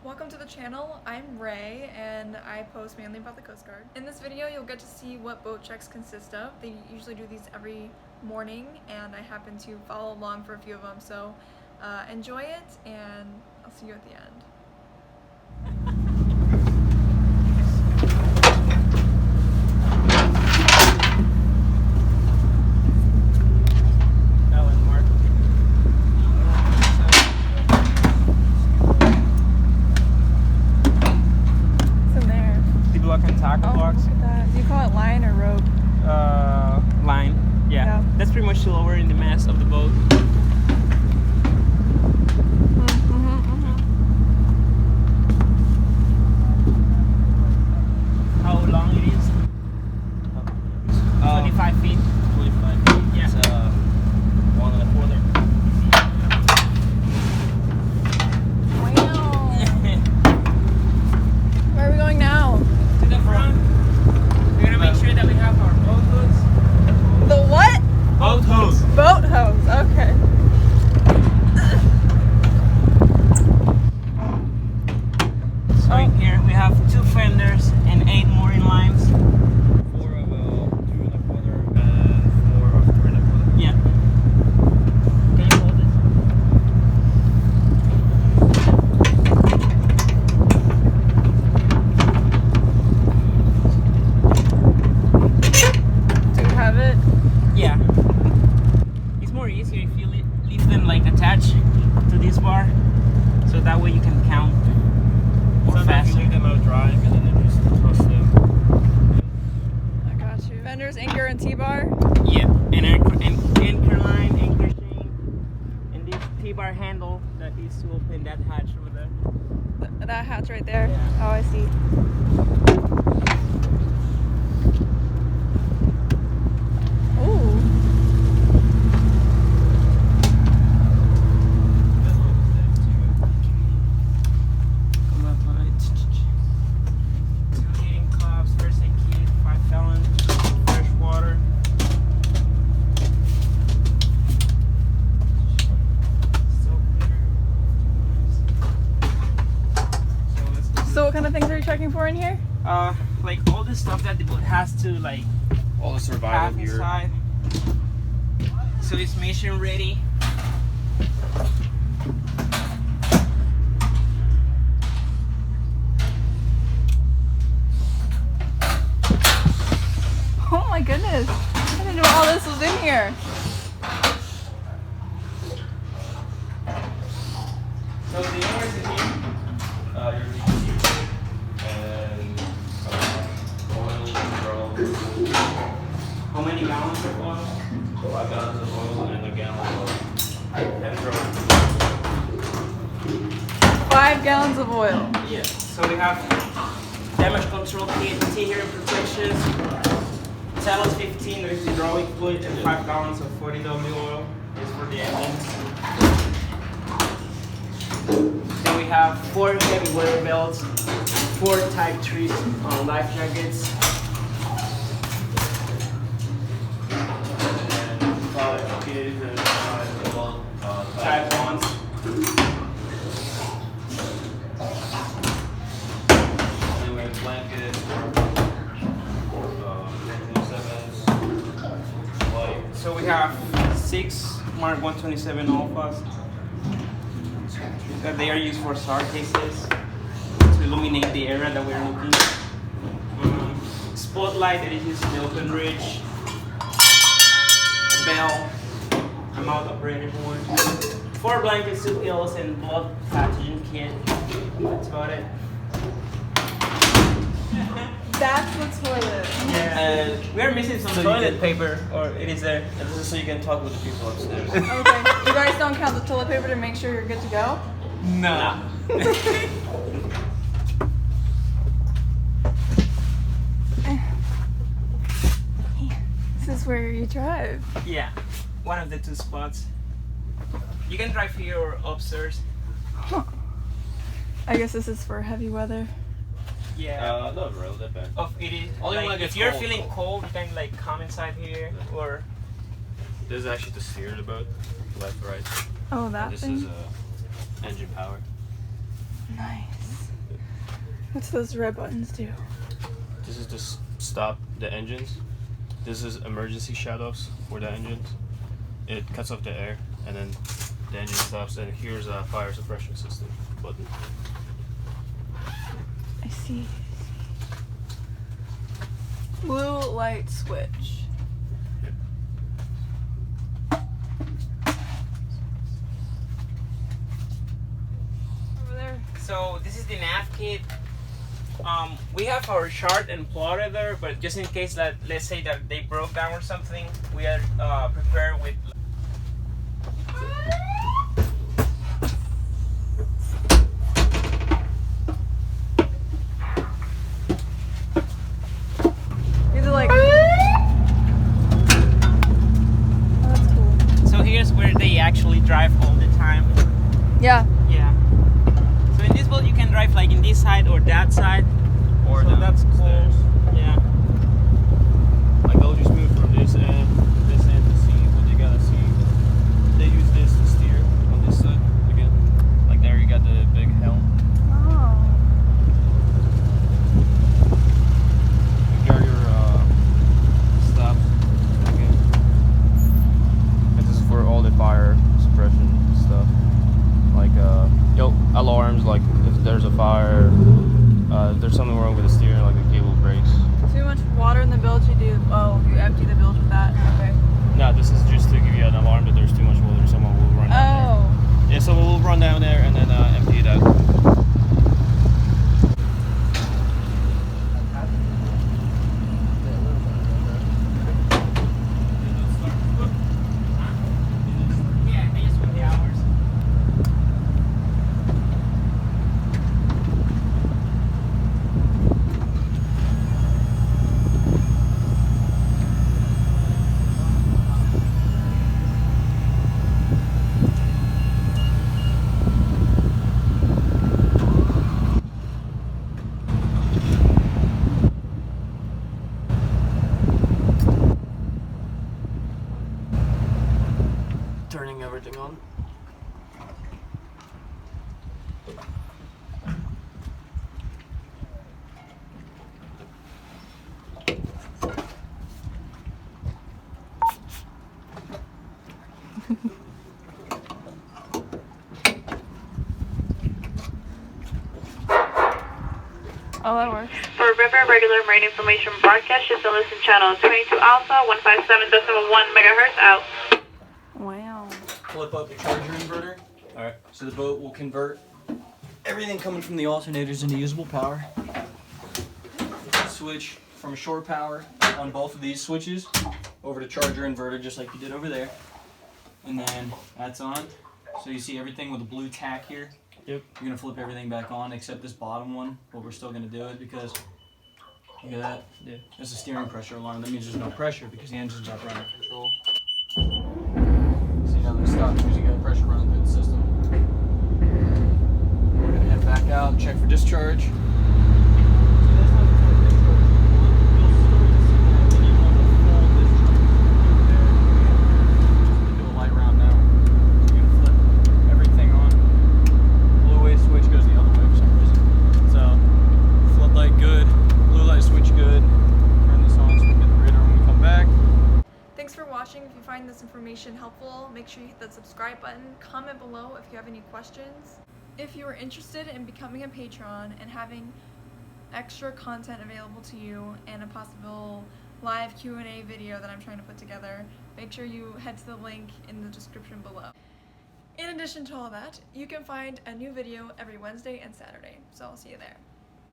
Welcome to the channel. I'm Ray and I post mainly about the Coast Guard. In this video you'll get to see what boat checks consist of. They usually do these every morning and I happen to follow along for a few of them, so enjoy it and I'll see you at the end. That's pretty much lowering the mast of the boat. How long it is? 25 feet. 25 feet. Yeah. It's 1.25. Wow. Where are we going now? To the front. We're gonna make sure that we have our boat hoods. The what? Boat hose. Boat hose, okay. So here we have 2 fenders and 8 mooring lines. 4 of 2.25 and 4 of 3.25. Yeah. Can you hold it? Do you have it? Yeah. It's more easier if you leave them like attached to this bar, so that way you can count more Sometimes faster. you leave them out drying and then you just trust them. I got you. Fenders, anchor, and T-bar? Yeah, and anchor line, anchor chain, and this T-bar handle that is to open that hatch over there. That hatch right there? Yeah. Oh, I see. So what kind of things are you checking for in here? Like all the stuff that the boat has to like All the have survival gear. inside. So it's mission ready. Oh my goodness. I didn't know all this was in here. So the oars in here. Your and oil, petrol. How many gallons of oil? 5 gallons of oil and a gallon of petrol. 5 gallons of oil. Yeah. So we have damage control kit, T-hair protections, Talos 15, there is hydraulic fluid, and 5 gallons of 40W oil is for the engines. Then we have 4 heavy weather belts, 4 Type 3 life jackets, And 5 kids and 5 adult Type 1s. Anyway, blankets, 7s, light. So we have 6 Mark 127 Alphas that they are used for SAR cases to illuminate the area that we're looking. Spotlight that is used in the open ridge. Bell. I'm out operator board. 4 blankets, 2 pillows, and blood pathogen kit. That's about it. That's the toilet. Yeah. We are missing some So you toilet can- paper, or it is there. And this is so you can talk with the people upstairs. Okay. You guys don't count the toilet paper to make sure you're good to go? No. This is where you drive. Yeah, one of the 2 spots. You can drive here or upstairs. Huh. I guess this is for heavy weather. Yeah. Not really that bad. It is. Only when Like, it gets if you're cold, feeling cold. cold, you can like come inside here, or This is actually to steer the boat, left, right. Oh, that And this thing? is engine power. Nice. What's those red buttons do? This is to stop the engines. This is emergency shut-offs for the engines. It cuts off the air and then the engine stops, and here's a fire suppression system button. I see. Blue light switch. Yep. Over there. So this is the nav kit. We have our chart and plotter there, but just in case that, let's say that they broke down or something, we are prepared with. These are like. Oh, that's cool. So here's where they actually drive all the time. Yeah. Yeah. So in this boat you can drive like in this side or that side. Or So that's cool. downstairs. Yeah. Like they'll just move from this end to see what they gotta see. They use this to steer on this side again. Like there you got the big helm. Oh. You got your stops again. And this is for all the fire suppression stuff. Like alarms, like if there's a fire, if there's something wrong with the steering, like the cable breaks. Too much water in the bilge, you do. Oh, you empty the bilge with that. Okay. No, this is just to give you an alarm that there's too much water. Someone will run down Oh. there. Yeah, someone will run down there and then empty it out. Yeah, they just put the hours. Turning everything on. Oh, that works. For river regular marine information broadcast, just listen channel 22 Alpha 157.1 megahertz out. Wow. Flip up the charger inverter. Alright, so the boat will convert everything coming from the alternators into usable power. Switch from shore power on both of these switches over to charger inverter, just like you did over there. And then that's on. So you see everything with the blue tack here. Yep. You're gonna flip everything back on except this bottom one, but we're still gonna do it because look at that. Yeah. There's a steering pressure alarm. That means there's no pressure because the engine's up running control. See now that it stops because you got pressure running through the system. We're gonna head back out, check for discharge. Do a light round now. So you're gonna flip everything on. Blue way switch goes the other way for some reason. So floodlight good, blue light switch good. Turn this on so we can get the radar when we come back. Thanks for watching. If you find this information helpful, make sure you hit that subscribe button. Comment below if you have any questions. If you are interested in becoming a patron and having extra content available to you and a possible live Q&A video that I'm trying to put together, make sure you head to the link in the description below. In addition to all that, you can find a new video every Wednesday and Saturday, so I'll see you there.